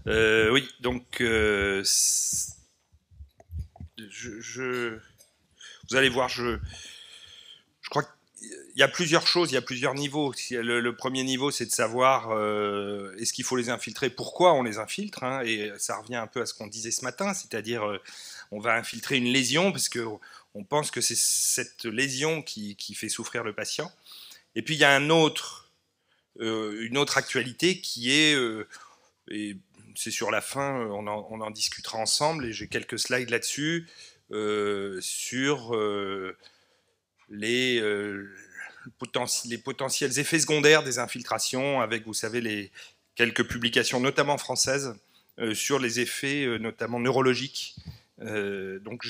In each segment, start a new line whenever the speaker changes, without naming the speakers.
Oui, donc vous allez voir, je crois qu'il y a plusieurs choses, il y a plusieurs niveaux. Le premier niveau, c'est de savoir est-ce qu'il faut les infiltrer, pourquoi on les infiltre, hein, et ça revient un peu à ce qu'on disait ce matin, c'est-à-dire on va infiltrer une lésion parce que on pense que c'est cette lésion qui fait souffrir le patient. Et puis il y a une autre actualité qui est, et c'est sur la fin, on en discutera ensemble, et j'ai quelques slides là-dessus, sur les, les potentiels effets secondaires des infiltrations, avec, vous savez, quelques publications, notamment françaises, sur les effets, notamment neurologiques. Donc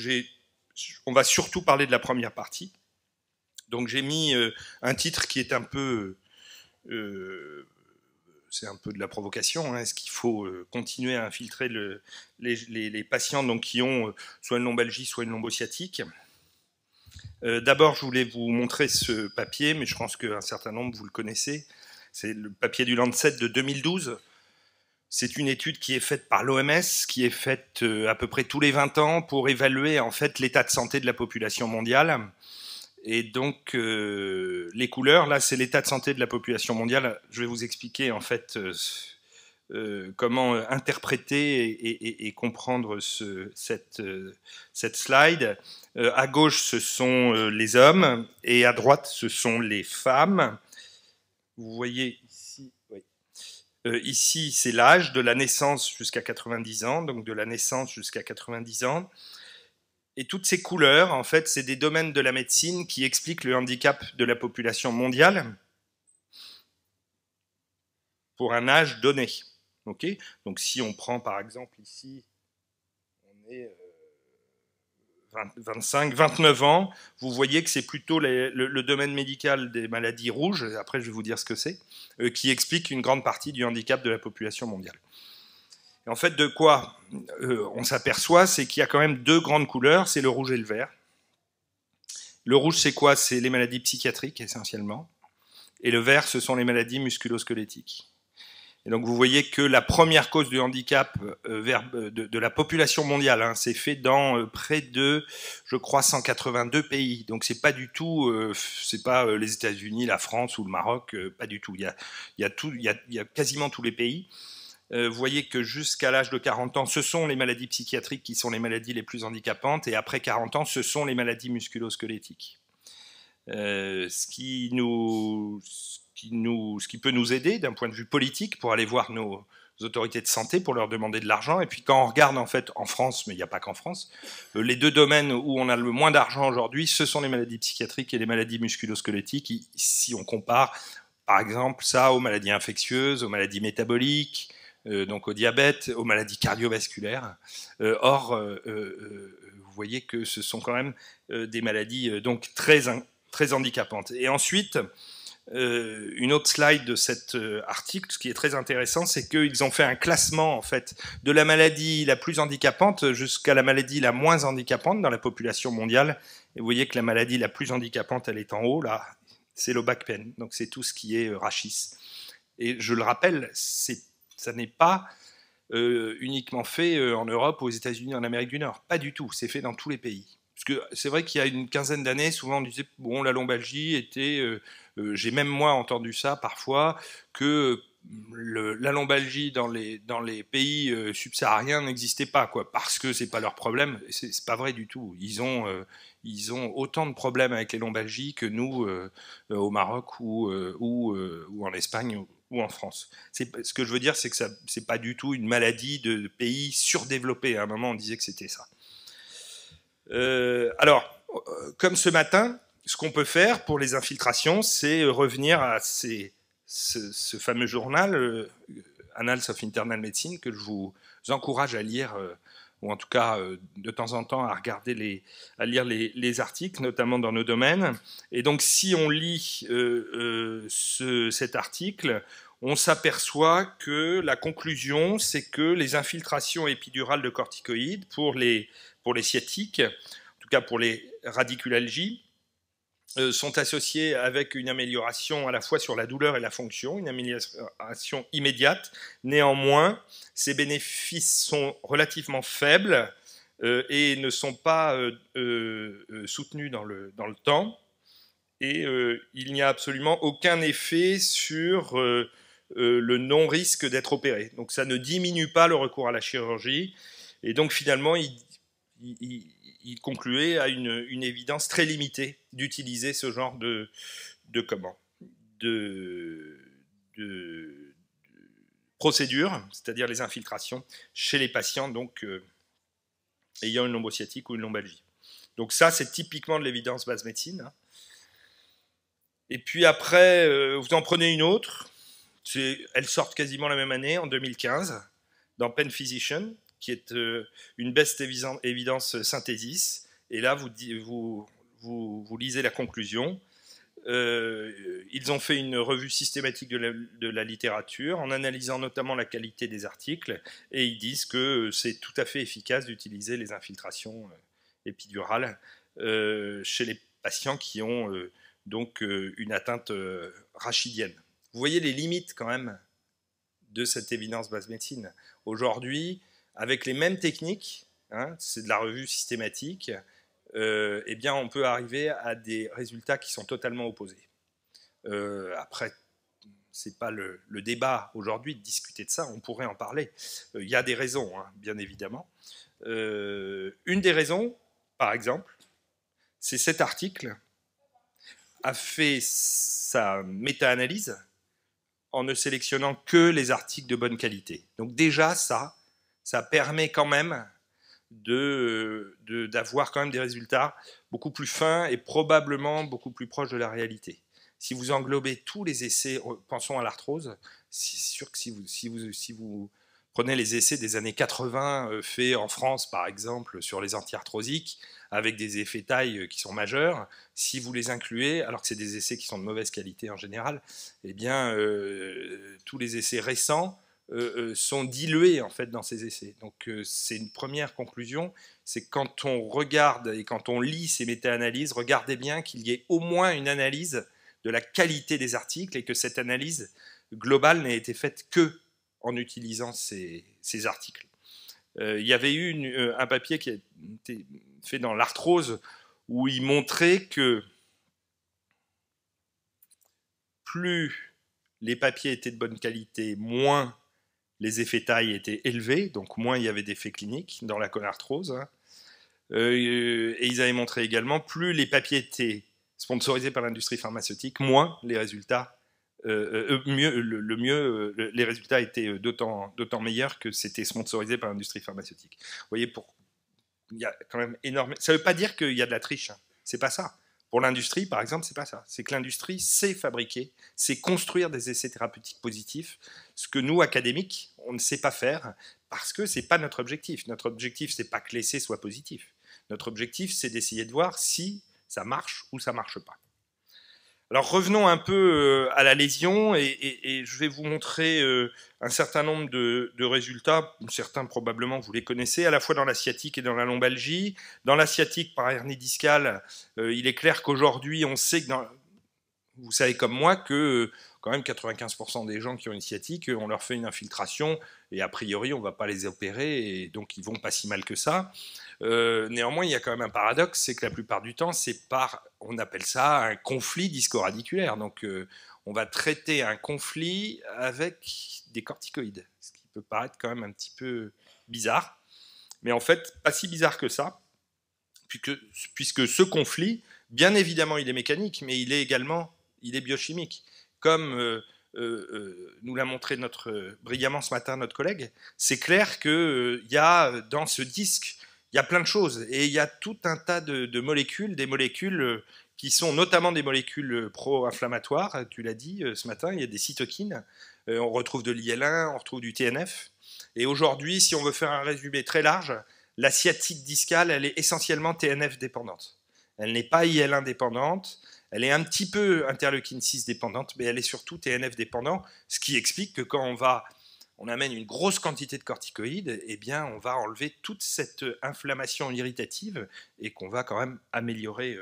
on va surtout parler de la première partie. Donc j'ai mis un titre qui est un peu... c'est un peu de la provocation. Hein. Est-ce qu'il faut continuer à infiltrer les patients donc, qui ont soit une lombalgie, soit une lombosciatique? D'abord, je voulais vous montrer ce papier, mais je pense qu'un certain nombre, vous le connaissez. C'est le papier du Lancet de 2012. C'est une étude qui est faite par l'OMS, qui est faite à peu près tous les 20 ans pour évaluer en fait l'état de santé de la population mondiale. Et donc, les couleurs, là, c'est l'état de santé de la population mondiale. Je vais vous expliquer, en fait, comment interpréter et comprendre cette slide. À gauche, ce sont les hommes, et à droite, ce sont les femmes. Vous voyez ici, oui. Ici, c'est l'âge de la naissance jusqu'à 90 ans, donc de la naissance jusqu'à 90 ans. Et toutes ces couleurs, en fait, c'est des domaines de la médecine qui expliquent le handicap de la population mondiale pour un âge donné. Okay, donc si on prend par exemple ici, on est 25, 29 ans, vous voyez que c'est plutôt le domaine médical des maladies rouges, après je vais vous dire ce que c'est, qui explique une grande partie du handicap de la population mondiale. Et en fait, de quoi on s'aperçoit, c'est qu'il y a quand même deux grandes couleurs, c'est le rouge et le vert. Le rouge, c'est quoi? C'est les maladies psychiatriques, essentiellement. Et le vert, ce sont les maladies musculo-squelettiques. Et donc, vous voyez que la première cause du handicap de la population mondiale, hein, c'est fait dans près de, je crois, 182 pays. Donc, c'est pas du tout, c'est pas les États-Unis, la France ou le Maroc, pas du tout. Il y a quasiment tous les pays. Vous voyez que jusqu'à l'âge de 40 ans, ce sont les maladies psychiatriques qui sont les maladies les plus handicapantes, et après 40 ans, ce sont les maladies musculo-squelettiques. Ce qui peut nous aider d'un point de vue politique pour aller voir nos autorités de santé pour leur demander de l'argent. Et puis quand on regarde en fait en France, mais il n'y a pas qu'en France, les deux domaines où on a le moins d'argent aujourd'hui, ce sont les maladies psychiatriques et les maladies musculo-squelettiques. Si on compare par exemple ça aux maladies infectieuses, aux maladies métaboliques, donc au diabète, aux maladies cardiovasculaires. Or, vous voyez que ce sont quand même des maladies donc très handicapantes. Et ensuite, une autre slide de cet article, ce qui est très intéressant, c'est qu'ils ont fait un classement en fait de la maladie la plus handicapante jusqu'à la maladie la moins handicapante dans la population mondiale. Et vous voyez que la maladie la plus handicapante, elle est en haut là, c'est le back pain. Donc c'est tout ce qui est rachis. Et je le rappelle, ça n'est pas uniquement fait en Europe, aux États-Unis, en Amérique du Nord. Pas du tout. C'est fait dans tous les pays. Parce que c'est vrai qu'il y a une quinzaine d'années, souvent on disait bon, la lombalgie était. J'ai même moi entendu ça parfois que la lombalgie dans les pays subsahariens n'existait pas, quoi, parce que c'est pas leur problème. C'est pas vrai du tout. Ils ont autant de problèmes avec les lombalgies que nous au Maroc ou en Espagne ou en France. Ce que je veux dire, c'est que c'est pas du tout une maladie de pays surdéveloppés. À un moment, on disait que c'était ça. Alors, comme ce matin, ce qu'on peut faire pour les infiltrations, c'est revenir à ce fameux journal, Annals of Internal Medicine, que je vous encourage à lire, ou en tout cas de temps en temps à lire les articles, notamment dans nos domaines. Et donc, si on lit cet article, on s'aperçoit que la conclusion, c'est que les infiltrations épidurales de corticoïdes pour les sciatiques, en tout cas pour les radiculalgies, sont associés avec une amélioration à la fois sur la douleur et la fonction, une amélioration immédiate. Néanmoins, ces bénéfices sont relativement faibles et ne sont pas soutenus dans le temps. Et il n'y a absolument aucun effet sur le non-risque d'être opéré. Donc ça ne diminue pas le recours à la chirurgie. Et donc finalement, il concluait à une évidence très limitée d'utiliser ce genre de procédure, c'est-à-dire les infiltrations, chez les patients donc, ayant une lombo-sciatique ou une lombalgie. Donc ça, c'est typiquement de l'évidence basse médecine. Hein. Et puis après, vous en prenez une autre. Elles sortent quasiment la même année, en 2015, dans Pen Physician, qui est une best evidence synthesis. Et là, vous lisez la conclusion. Ils ont fait une revue systématique de la littérature, en analysant notamment la qualité des articles, et ils disent que c'est tout à fait efficace d'utiliser les infiltrations épidurales chez les patients qui ont donc une atteinte rachidienne. Vous voyez les limites quand même de cette évidence basse médecine. Aujourd'hui, avec les mêmes techniques, hein, c'est de la revue systématique, eh bien on peut arriver à des résultats qui sont totalement opposés. Après, c'est pas le débat aujourd'hui de discuter de ça, on pourrait en parler. Il y a des raisons, hein, bien évidemment. Une des raisons, par exemple, c'est cet article a fait sa méta-analyse en ne sélectionnant que les articles de bonne qualité. Donc déjà, ça permet quand même d'avoir quand même des résultats beaucoup plus fins et probablement beaucoup plus proches de la réalité. Si vous englobez tous les essais, pensons à l'arthrose, c'est sûr que si vous prenez les essais des années 80 faits en France, par exemple, sur les anti-arthrosiques, avec des effets taille qui sont majeurs, si vous les incluez, alors que c'est des essais qui sont de mauvaise qualité en général, eh bien, tous les essais récents sont dilués en fait dans ces essais. Donc c'est une première conclusion, c'est quand on regarde et quand on lit ces méta-analyses, regardez bien qu'il y ait au moins une analyse de la qualité des articles et que cette analyse globale n'ait été faite que en utilisant ces articles. Il y avait eu un papier qui a été fait dans l'arthrose où il montrait que plus les papiers étaient de bonne qualité, moins les effets taille étaient élevés, donc moins il y avait d'effets cliniques dans la conarthrose. Hein. Et ils avaient montré également, plus les papiers étaient sponsorisés par l'industrie pharmaceutique, moins les résultats, les résultats étaient d'autant meilleurs que c'était sponsorisé par l'industrie pharmaceutique. Vous voyez, il y a quand même énormément. Ça ne veut pas dire qu'il y a de la triche, hein. C'est pas ça. Pour l'industrie, par exemple, c'est pas ça. C'est que l'industrie sait fabriquer, sait construire des essais thérapeutiques positifs, ce que nous, académiques, on ne sait pas faire parce que c'est pas notre objectif. Notre objectif, c'est pas que l'essai soit positif. Notre objectif, c'est d'essayer de voir si ça marche ou ça marche pas. Alors revenons un peu à la lésion et je vais vous montrer un certain nombre de résultats, certains probablement vous les connaissez, à la fois dans la sciatique et dans la lombalgie. Dans la sciatique par hernie discale, il est clair qu'aujourd'hui on sait que vous savez comme moi que quand même 95% des gens qui ont une sciatique, on leur fait une infiltration et a priori on ne va pas les opérer et donc ils vont pas si mal que ça. Néanmoins, il y a quand même un paradoxe, c'est que la plupart du temps, on appelle ça un conflit disco-radiculaire. Donc, on va traiter un conflit avec des corticoïdes, ce qui peut paraître quand même un petit peu bizarre. Mais en fait, pas si bizarre que ça, puisque ce conflit, bien évidemment, il est mécanique, mais il est biochimique. Comme nous l'a montré brillamment ce matin notre collègue, c'est clair qu'il y a dans ce disque, il y a plein de choses et il y a tout un tas de molécules, des molécules qui sont notamment des molécules pro-inflammatoires, tu l'as dit ce matin, il y a des cytokines, on retrouve de l'IL1, on retrouve du TNF, et aujourd'hui, si on veut faire un résumé très large, la sciatique discale, elle est essentiellement TNF dépendante. Elle n'est pas IL1 dépendante, elle est un petit peu interleukine 6 dépendante, mais elle est surtout TNF dépendante, ce qui explique que quand on amène une grosse quantité de corticoïdes, eh bien, on va enlever toute cette inflammation irritative et qu'on va quand même améliorer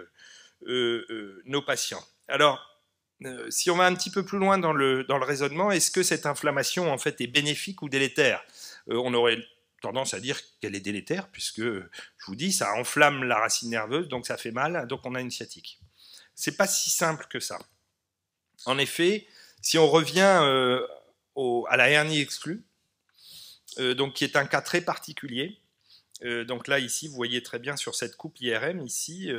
nos patients. Alors, si on va un petit peu plus loin dans le raisonnement, est-ce que cette inflammation en fait est bénéfique ou délétère? On aurait tendance à dire qu'elle est délétère, puisque, je vous dis, ça enflamme la racine nerveuse, donc ça fait mal, donc on a une sciatique. C'est pas si simple que ça. En effet, si on revient à la hernie exclue, donc qui est un cas très particulier, donc là, ici, vous voyez très bien sur cette coupe IRM, ici,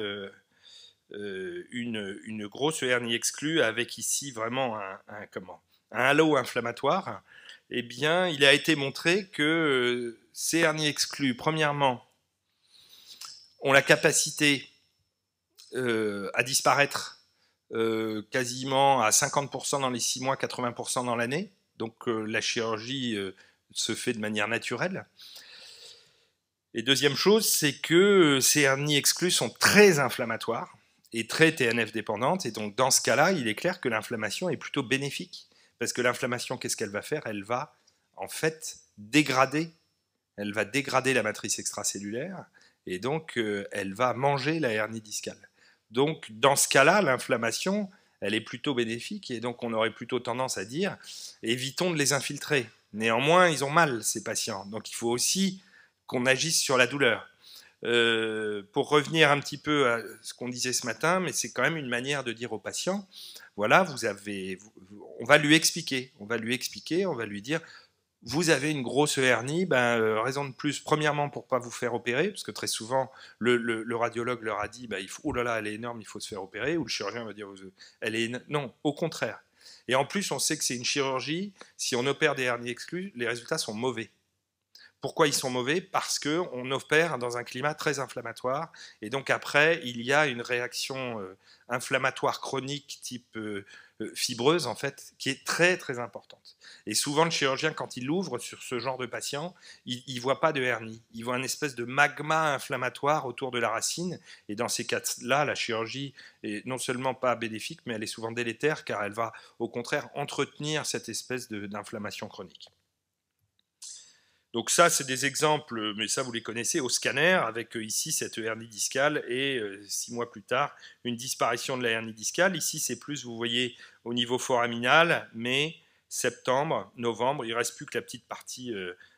une grosse hernie exclue avec ici vraiment un halo inflammatoire. Eh bien, il a été montré que ces hernies exclues, premièrement, ont la capacité à disparaître quasiment à 50% dans les 6 mois, 80% dans l'année. Donc la chirurgie se fait de manière naturelle. Et deuxième chose, c'est que ces hernies exclues sont très inflammatoires et très TNF dépendantes. Et donc dans ce cas-là, il est clair que l'inflammation est plutôt bénéfique. Parce que l'inflammation, qu'est-ce qu'elle va faire? Elle va en fait dégrader. Elle va dégrader la matrice extracellulaire et donc elle va manger la hernie discale. Donc dans ce cas-là, l'inflammation, elle est plutôt bénéfique et donc on aurait plutôt tendance à dire évitons de les infiltrer. Néanmoins, ils ont mal, ces patients. Donc il faut aussi qu'on agisse sur la douleur. Pour revenir un petit peu à ce qu'on disait ce matin, mais c'est quand même une manière de dire au patient, voilà, on va lui expliquer, on va lui dire, vous avez une grosse hernie, raison de plus, premièrement pour pas vous faire opérer, parce que très souvent le radiologue leur a dit, oh là là, elle est énorme, il faut se faire opérer, ou le chirurgien va dire, non, au contraire. Et en plus, on sait que c'est une chirurgie, si on opère des hernies exclues, les résultats sont mauvais. Pourquoi ils sont mauvais? Parce qu'on opère dans un climat très inflammatoire, et donc après, il y a une réaction inflammatoire chronique type fibreuse, en fait, qui est très très importante. Et souvent, le chirurgien, quand il ouvre sur ce genre de patient, il ne voit pas de hernie, il voit une espèce de magma inflammatoire autour de la racine, et dans ces cas-là, la chirurgie est non seulement pas bénéfique, mais elle est souvent délétère, car elle va au contraire entretenir cette espèce d'inflammation chronique. Donc ça, c'est des exemples, mais ça, vous les connaissez, au scanner, avec ici cette hernie discale et 6 mois plus tard, une disparition de la hernie discale. Ici, c'est plus, vous voyez, au niveau foraminal, mai, septembre, novembre, il ne reste plus que la petite partie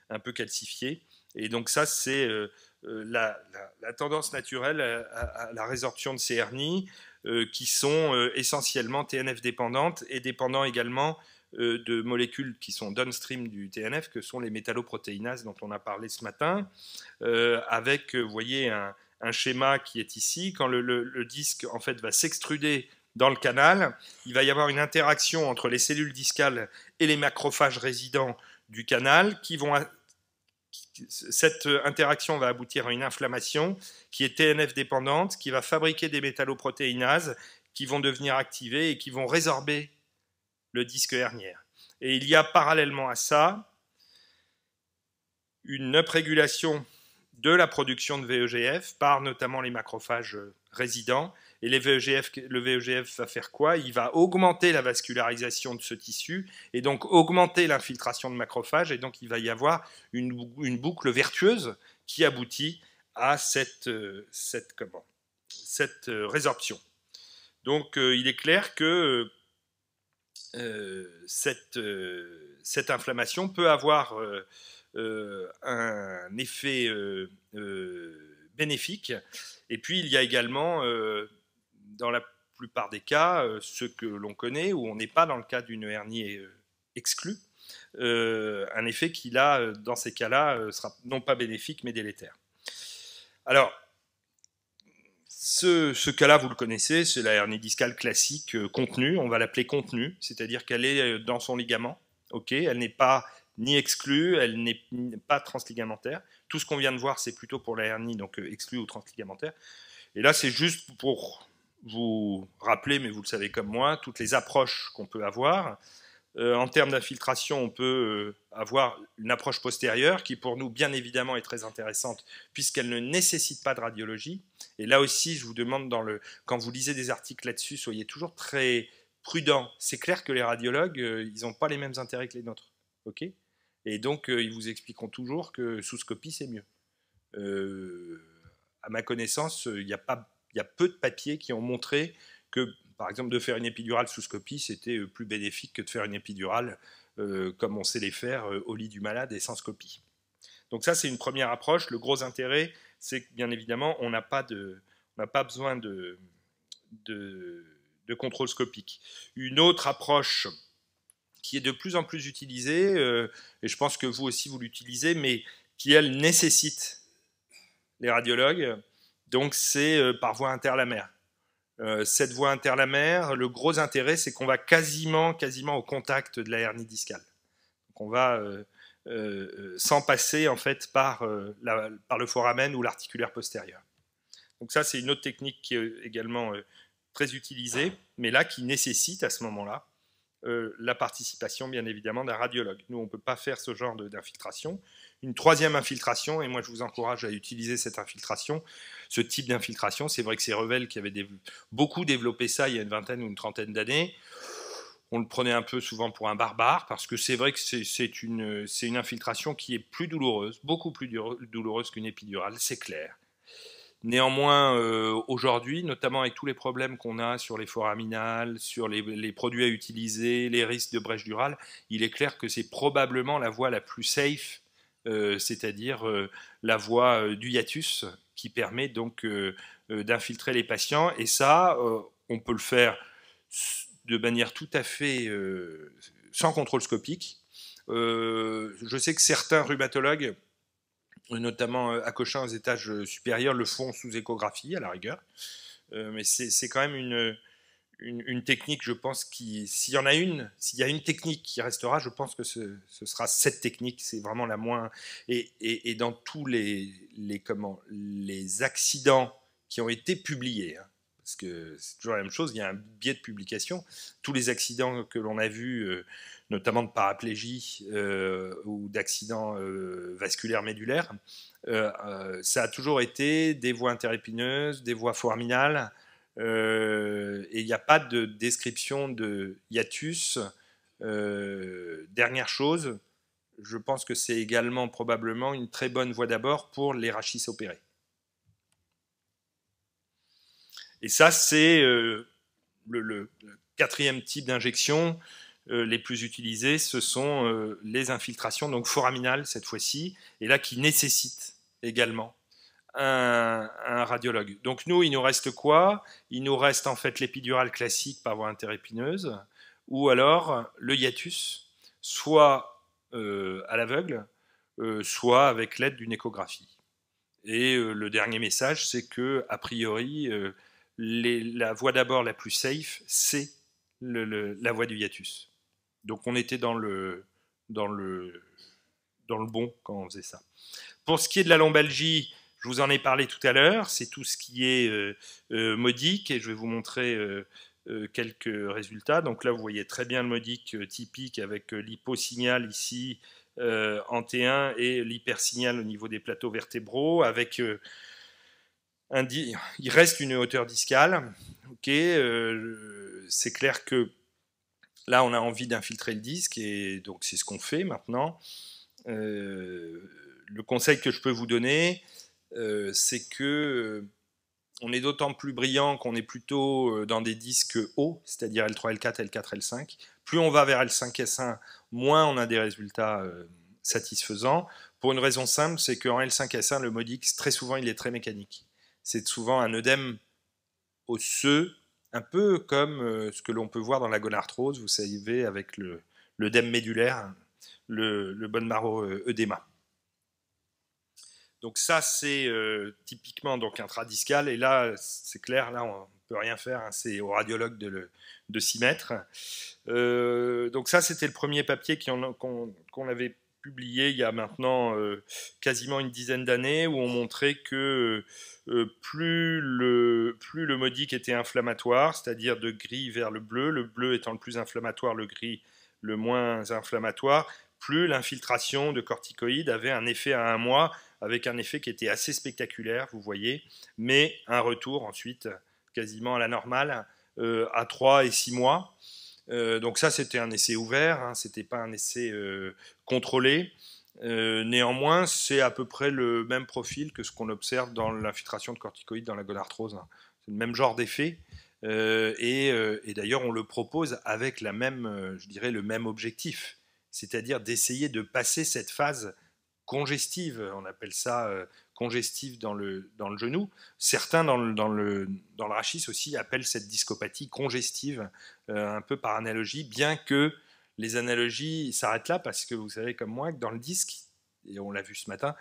un peu calcifiée. Et donc ça, c'est la tendance naturelle à la résorption de ces hernies qui sont essentiellement TNF dépendantes et dépendant également de molécules qui sont downstream du TNF, que sont les métalloprotéinases dont on a parlé ce matin, avec, vous voyez, un schéma qui est ici. Quand le disque en fait va s'extruder dans le canal, il va y avoir une interaction entre les cellules discales et les macrophages résidents du canal cette interaction va aboutir à une inflammation qui est TNF dépendante, qui va fabriquer des métalloprotéinases qui vont devenir activées et qui vont résorber le disque hernière. Et il y a parallèlement à ça une uprégulation de la production de VEGF par notamment les macrophages résidents. Et le VEGF va faire quoi? Il va augmenter la vascularisation de ce tissu et donc augmenter l'infiltration de macrophages. Et donc il va y avoir une boucle vertueuse qui aboutit à cette résorption. Donc il est clair que cette inflammation peut avoir un effet bénéfique. Et puis il y a également, dans la plupart des cas, ce que l'on connaît, où on n'est pas dans le cas d'une hernie exclue, un effet qui, là, dans ces cas-là, sera non pas bénéfique, mais délétère. Alors, ce cas-là, vous le connaissez, c'est la hernie discale classique contenue, on va l'appeler contenue, c'est-à-dire qu'elle est dans son ligament, okay, elle n'est pas ni exclue, elle n'est pas transligamentaire. Tout ce qu'on vient de voir, c'est plutôt pour la hernie, donc exclue ou transligamentaire. Et là, c'est juste pour vous rappeler, mais vous le savez comme moi, toutes les approches qu'on peut avoir. En termes d'infiltration, on peut avoir une approche postérieure qui, pour nous, bien évidemment, est très intéressante puisqu'elle ne nécessite pas de radiologie. Et là aussi, je vous demande, quand vous lisez des articles là-dessus, soyez toujours très prudents. C'est clair que les radiologues, ils n'ont pas les mêmes intérêts que les nôtres. Okay, et donc, ils vous expliqueront toujours que sous-scopie, c'est mieux. À ma connaissance, il n'y a il y a peu de papiers qui ont montré que, par exemple, de faire une épidurale sous scopie, c'était plus bénéfique que de faire une épidurale comme on sait les faire au lit du malade et sans scopie. Donc ça, c'est une première approche. Le gros intérêt, c'est que, bien évidemment, on n'a pas besoin de contrôle scopique. Une autre approche qui est de plus en plus utilisée, et je pense que vous aussi vous l'utilisez, mais qui, elle, nécessite les radiologues, donc c'est par voie interlamaire. Cette voie interlamaire, le gros intérêt, c'est qu'on va quasiment au contact de la hernie discale. Donc on va sans passer en fait par le foramen ou l'articulaire postérieur. Donc ça, c'est une autre technique qui est également très utilisée, mais là qui nécessite à ce moment-là la participation bien évidemment d'un radiologue. Nous, on ne peut pas faire ce genre d'infiltration. Une troisième infiltration, et moi je vous encourage à utiliser cette infiltration, ce type d'infiltration, c'est vrai que c'est Revel qui avait beaucoup développé ça il y a une vingtaine ou une trentaine d'années. On le prenait un peu souvent pour un barbare, parce que c'est vrai que c'est une infiltration qui est plus douloureuse, beaucoup plus douloureuse qu'une épidurale, c'est clair. Néanmoins, aujourd'hui, notamment avec tous les problèmes qu'on a sur les foraminales, sur les produits à utiliser, les risques de brèche durale, il est clair que c'est probablement la voie la plus safe, c'est-à-dire la voie du hiatus, qui permet donc d'infiltrer les patients. Et ça, on peut le faire de manière tout à fait sans contrôle scopique. Je sais que certains rhumatologues, notamment à Cochin aux étages supérieurs, le font sous échographie à la rigueur. Mais c'est quand même une technique, je pense, s'il y en a s'il y a une technique qui restera, je pense que ce sera cette technique. C'est vraiment la moins... Et dans tous les accidents qui ont été publiés, hein, parce que c'est toujours la même chose, il y a un biais de publication. Tous les accidents que l'on a vus, notamment de paraplégie ou d'accidents vasculaires médulaires, ça a toujours été des voies interépineuses, des voies foraminales, et il n'y a pas de description de hiatus. Dernière chose, je pense que c'est également probablement une très bonne voie d'abord pour les rachis opérés. Et ça, c'est le quatrième type d'injection les plus utilisées, ce sont les infiltrations donc foraminales cette fois-ci, et là qui nécessitent également un radiologue. Donc nous, il nous reste quoi? Il nous reste en fait l'épidurale classique par voie interépineuse, ou alors le hiatus, soit à l'aveugle, soit avec l'aide d'une échographie. Et le dernier message, c'est que a priori, la voie d'abord la plus safe, c'est la voie du hiatus. Donc on était dans le bon quand on faisait ça. Pour ce qui est de la lombalgie, je vous en ai parlé tout à l'heure, c'est tout ce qui est modique, et je vais vous montrer quelques résultats. Donc là, vous voyez très bien le modique typique avec l'hyposignal ici en T1 et l'hypersignal au niveau des plateaux vertébraux, avec il reste une hauteur discale. Okay, c'est clair que là, on a envie d'infiltrer le disque, et donc c'est ce qu'on fait maintenant. Le conseil que je peux vous donner, c'est que on est d'autant plus brillant qu'on est plutôt dans des disques hauts, c'est-à-dire L3, L4, L4, L5. Plus on va vers L5, S1, moins on a des résultats satisfaisants. Pour une raison simple, c'est qu'en L5, S1, le modique, très souvent, il est très mécanique. C'est souvent un œdème osseux, un peu comme ce que l'on peut voir dans la gonarthrose, vous savez, avec l'œdème médulaire, le bone marrow œdéma. Donc ça, c'est typiquement donc un tradiscal, et là, c'est clair, là, on ne peut rien faire, hein, c'est au radiologue de s'y mettre. Donc ça, c'était le premier papier qu'on avait publié il y a maintenant quasiment une dizaine d'années, où on montrait que plus le modique était inflammatoire, c'est-à-dire de gris vers le bleu étant le plus inflammatoire, le gris le moins inflammatoire, plus l'infiltration de corticoïdes avait un effet à 1 mois, avec un effet qui était assez spectaculaire, vous voyez, mais un retour ensuite quasiment à la normale à 3 et 6 mois. Donc ça, c'était un essai ouvert, hein, c'était pas un essai contrôlé. Néanmoins, c'est à peu près le même profil que ce qu'on observe dans l'infiltration de corticoïdes dans la gonarthrose, hein. c'est le même genre d'effet. Et d'ailleurs, on le propose avec la même, je dirais, le même objectif, c'est-à-dire d'essayer de passer cette phase congestive, on appelle ça congestive dans le genou. Certains dans le rachis aussi appellent cette discopathie congestive, un peu par analogie, bien que les analogies s'arrêtent là, parce que vous savez comme moi que dans le disque, et on l'a vu ce matin,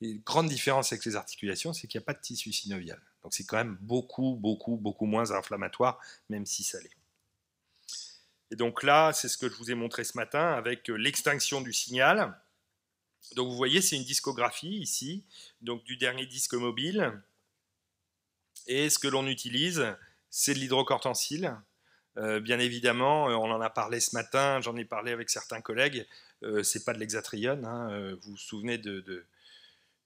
une grande différence avec les articulations, c'est qu'il n'y a pas de tissu synovial. Donc c'est quand même beaucoup, beaucoup, beaucoup moins inflammatoire, même si ça l'est. Et donc là, c'est ce que je vous ai montré ce matin avec l'extinction du signal. Donc vous voyez, c'est une discographie ici, donc du dernier disque mobile. Et ce que l'on utilise, c'est de l'hydrocortensil. Bien évidemment, on en a parlé ce matin, j'en ai parlé avec certains collègues, c'est pas de l'hexatrione, hein. Vous vous souvenez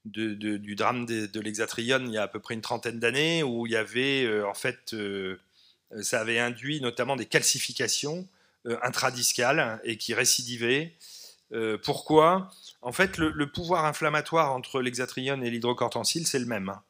du drame de l'hexatrione il y a à peu près une trentaine d'années, où il y avait, ça avait induit notamment des calcifications intradiscales et qui récidivaient. Pourquoi? En fait, le pouvoir inflammatoire entre l'hexatrione et l'hydrocortensil, c'est le même, hein.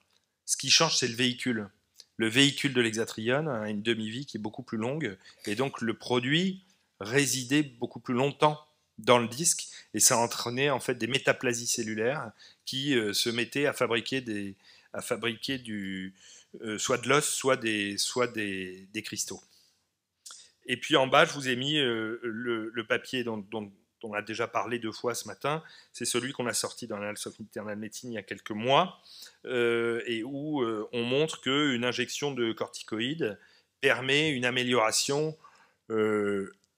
Ce qui change, c'est le véhicule. Le véhicule de l'hexatrione a une demi-vie qui est beaucoup plus longue, et donc le produit résidait beaucoup plus longtemps dans le disque, et ça entraînait en fait des métaplasies cellulaires qui se mettaient à fabriquer soit de l'os, soit des cristaux. Et puis en bas, je vous ai mis le papier dont on a déjà parlé 2 fois ce matin. C'est celui qu'on a sorti dans l'Annals of Internal Medicine il y a quelques mois, et où on montre qu'une injection de corticoïdes permet une amélioration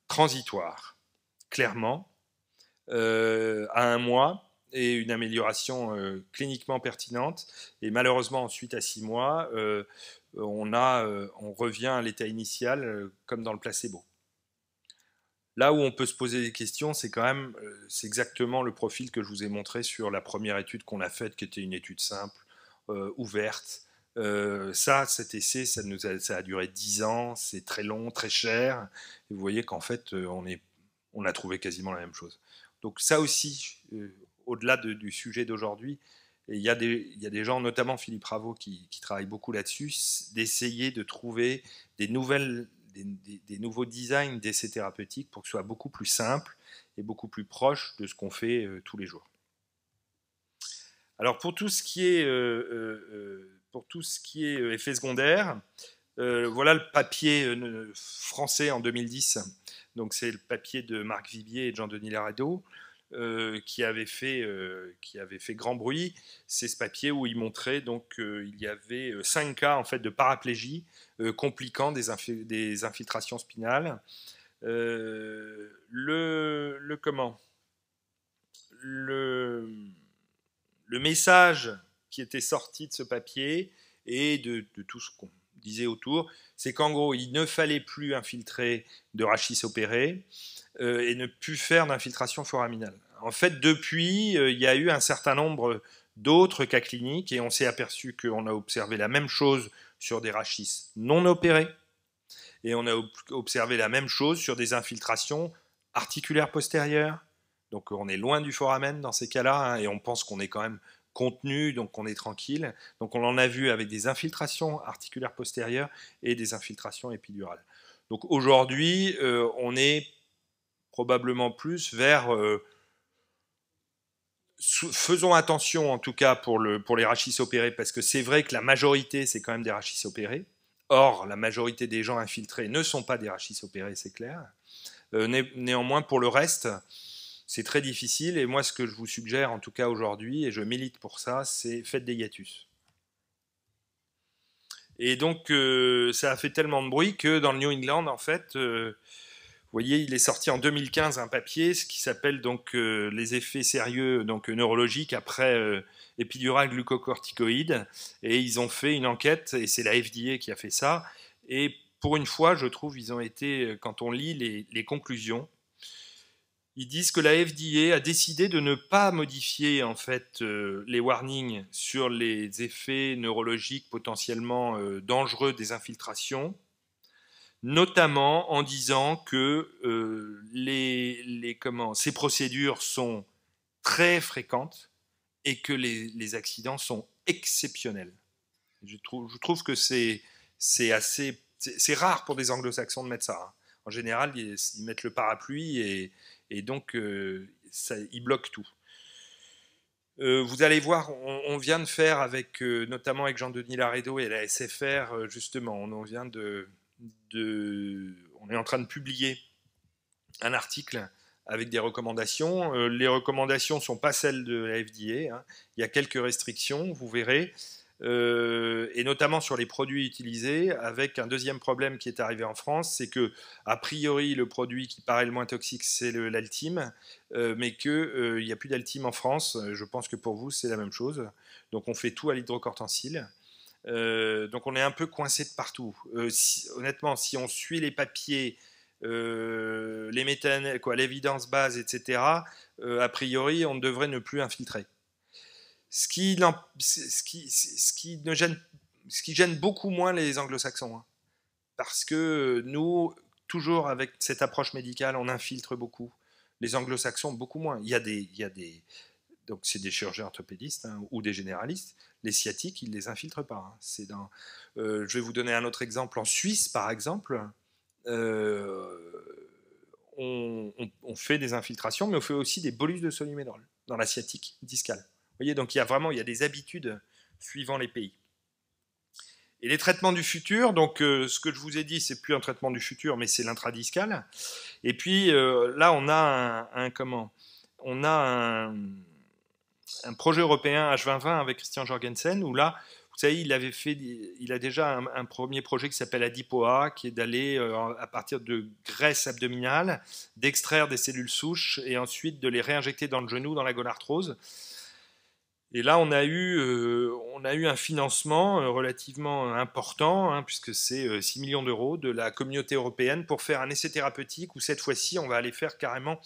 transitoire, clairement, à 1 mois, et une amélioration cliniquement pertinente. Et malheureusement, ensuite, à 6 mois, on revient à l'état initial comme dans le placebo. Là où on peut se poser des questions, c'est quand même, c'est exactement le profil que je vous ai montré sur la première étude qu'on a faite, qui était une étude simple, ouverte. Cet essai, ça a duré 10 ans, c'est très long, très cher. Et vous voyez qu'en fait, on a trouvé quasiment la même chose. Donc ça aussi, au-delà du sujet d'aujourd'hui, il y a des gens, notamment Philippe Raveau, qui travaillent beaucoup là-dessus, d'essayer de trouver des nouveaux designs d'essais thérapeutiques pour que ce soit beaucoup plus simple et beaucoup plus proche de ce qu'on fait tous les jours. Alors pour tout ce qui est effets secondaires, voilà le papier français en 2010. Donc c'est le papier de Marc Vibier et de Jean-Denis Laredo, qui avait fait grand bruit. C'est ce papier où il montrait donc il y avait 5 cas en fait de paraplégie compliquant des infiltrations spinales. Le message qui était sorti de ce papier et de tout ce qu'on disait autour, c'est qu'en gros, il ne fallait plus infiltrer de rachis opéré et ne plus faire d'infiltration foraminale. En fait, depuis, il y a eu un certain nombre d'autres cas cliniques et on s'est aperçu qu'on a observé la même chose sur des rachis non opérés et on a observé la même chose sur des infiltrations articulaires postérieures. Donc on est loin du foramen dans ces cas-là, hein, et on pense qu'on est quand même contenu, donc on est tranquille. Donc on en a vu avec des infiltrations articulaires postérieures et des infiltrations épidurales. Donc aujourd'hui, on est probablement plus vers... faisons attention en tout cas pour les rachis opérés, parce que c'est vrai que la majorité, c'est quand même des rachis opérés. Or, la majorité des gens infiltrés ne sont pas des rachis opérés, c'est clair. Néanmoins, pour le reste, c'est très difficile, et moi ce que je vous suggère en tout cas aujourd'hui, et je milite pour ça, c'est faites des hiatus. Et donc ça a fait tellement de bruit que dans le New England, en fait, vous voyez, il est sorti en 2015 un papier qui s'appelle donc les effets sérieux donc neurologiques après épidural glucocorticoïde, et ils ont fait une enquête, et c'est la FDA qui a fait ça, et pour une fois, je trouve, ils ont été, quand on lit les conclusions, ils disent que la FDA a décidé de ne pas modifier en fait les warnings sur les effets neurologiques potentiellement dangereux des infiltrations, notamment en disant que ces procédures sont très fréquentes et que les accidents sont exceptionnels. Je trouve que c'est C'est rare pour des anglo-saxons de mettre ça. Hein. En général, ils mettent le parapluie et donc ils bloquent tout. Vous allez voir, on vient de faire avec, notamment avec Jean-Denis Laredo et la SFR, justement, on est en train de publier un article avec des recommandations. Les recommandations ne sont pas celles de la FDA. Hein. Il y a quelques restrictions, vous verrez. Et notamment sur les produits utilisés, avec un deuxième problème qui est arrivé en France, c'est que a priori le produit qui paraît le moins toxique c'est l'Altime, mais qu'il n'y a plus d'Altime en France. Je pense que pour vous c'est la même chose. Donc on fait tout à l'hydrocortencyle. Donc on est un peu coincé de partout. Honnêtement, si on suit les papiers, les l'évidence base, etc., a priori on devrait ne plus infiltrer. Ce qui gêne beaucoup moins les anglo-saxons. Hein. Parce que nous, toujours avec cette approche médicale, on infiltre beaucoup. Les anglo-saxons, beaucoup moins. Donc c'est des chirurgiens orthopédistes hein, ou des généralistes. Les sciatiques, ils ne les infiltrent pas. Hein. Je vais vous donner un autre exemple. En Suisse, par exemple, on fait des infiltrations, mais on fait aussi des bolus de solumédrol dans la sciatique discale. Vous voyez, donc il y a des habitudes suivant les pays. Et les traitements du futur, donc ce que je vous ai dit, c'est plus un traitement du futur, mais c'est l'intradiscal. Et puis là, on a un projet européen H2020 avec Christian Jorgensen, où là, vous savez, il a déjà un premier projet qui s'appelle Adipoa, qui est d'aller, à partir de graisse abdominale, d'extraire des cellules souches et ensuite de les réinjecter dans le genou, dans la gonarthrose. Et là, on a eu un financement relativement important, hein, puisque c'est 6 millions d'euros de la communauté européenne pour faire un essai thérapeutique où cette fois-ci, on va aller faire carrément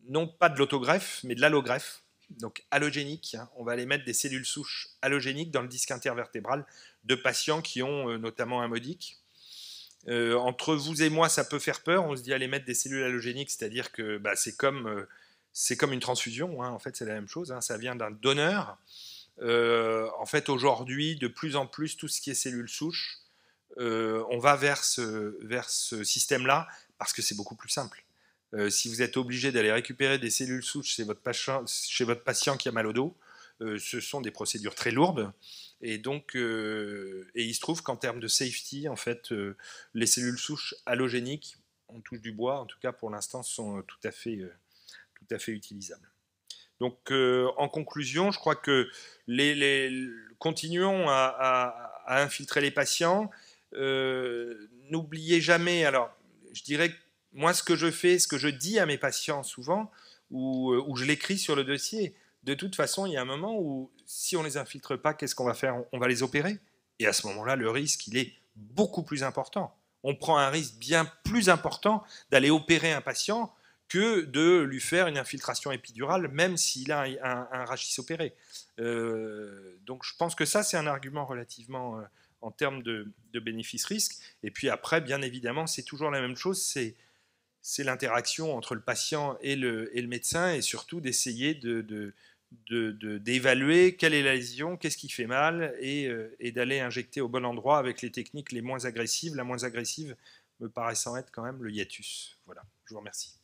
non pas de l'autogreffe, mais de l'allogreffe, donc allogénique. Hein. On va aller mettre des cellules souches allogéniques dans le disque intervertébral de patients qui ont notamment un modique. Entre vous et moi, ça peut faire peur. On se dit aller mettre des cellules allogéniques, c'est-à-dire que c'est comme une transfusion, hein, en fait c'est la même chose, hein, ça vient d'un donneur. En fait aujourd'hui, de plus en plus, tout ce qui est cellules souches, on va vers ce système-là parce que c'est beaucoup plus simple. Si vous êtes obligé d'aller récupérer des cellules souches chez votre patient qui a mal au dos, ce sont des procédures très lourdes. Et donc, et il se trouve qu'en termes de safety, en fait, les cellules souches allogéniques, on touche du bois, en tout cas pour l'instant, sont tout à fait utilisable. Donc, en conclusion, je crois que continuons à infiltrer les patients. N'oubliez jamais, alors, je dirais que moi, ce que je dis à mes patients souvent, ou je l'écris sur le dossier, de toute façon, il y a un moment où, si on ne les infiltre pas, qu'est-ce qu'on va faire? On va les opérer. Et à ce moment-là, le risque, il est beaucoup plus important. On prend un risque bien plus important d'aller opérer un patient que de lui faire une infiltration épidurale, même s'il a un rachis opéré. Donc je pense que ça, c'est un argument relativement en termes de bénéfice-risque. Et puis après, bien évidemment, c'est toujours la même chose, c'est l'interaction entre le patient et le médecin, et surtout d'essayer d'évaluer quelle est la lésion, qu'est-ce qui fait mal, et d'aller injecter au bon endroit avec les techniques les moins agressives. La moins agressive me paraissant être quand même le hiatus. Voilà, je vous remercie.